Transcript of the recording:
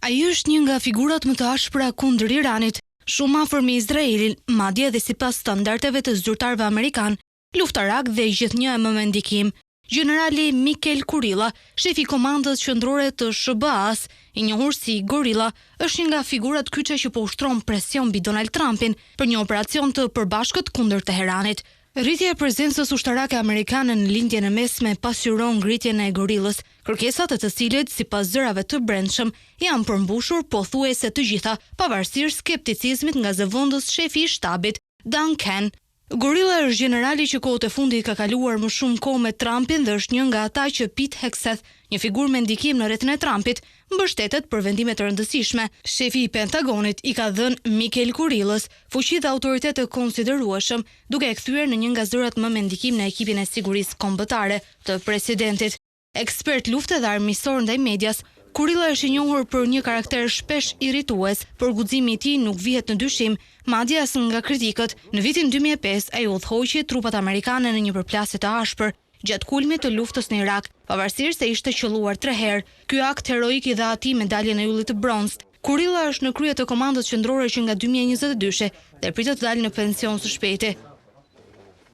Ai është një nga figurat më të ashpra kundër Iranit, shumë afër me Izraelin, madje edhe sipas standardeve të zyrtarëve amerikan, luftarak dhe gjithnjë më me ndikim. Gjenerali Mikel Kurilla, shefi i komandës qendrore të SBA-s, i njohur si Gorilla, është një nga figurat kyçe që po ushtron presion mbi Donald Trumpin për një operacion të përbashkët kundër Teheranit. Rritja e prezencës ushtarake amerikane në lindjen e mesme pasqyron ngritjen e Gorillës, kërkesat e të cilit sipas zërave të brendshëm janë përmbushur pothuajse të gjitha, pavarësisht skepticizmit nga zëvendës shefi i shtabit Dan Ken. Gorilla është gjenerali që kohët e fundit ka kaluar më shumë kohë me Trumpin dhe është një nga ata që Pete Hegseth, një figurë me ndikim në rrethin e Trumpit, mbështetet për vendime të rëndësishme. Shefi i Pentagonit i ka dhënë Mikel Kurillës fuqi dhe autoritet të konsiderueshëm, duke e kthyer në një nga zërat më me ndikim në ekipin e sigurisë kombëtare të presidentit. Ekspert lufte dhe armiqësor ndaj medias, Kurilla është i njohur për një karakter shpesh irritues, por guximi i tij nuk vihet në dyshim, madje as nga kritikët. Në vitin 2005 ai udhëhoqi trupat amerikane në një përplasje të ashpër gjatë kulmit të luftës në Irak, pavarësisht se ishte qelluar 3 herë. Ky akt heroik i dha atij medaljen e yllit të bronzët. Kurilla është në krye të komandës qendrore që nga 2022 dhe pritet të dalë në pension së shpejti.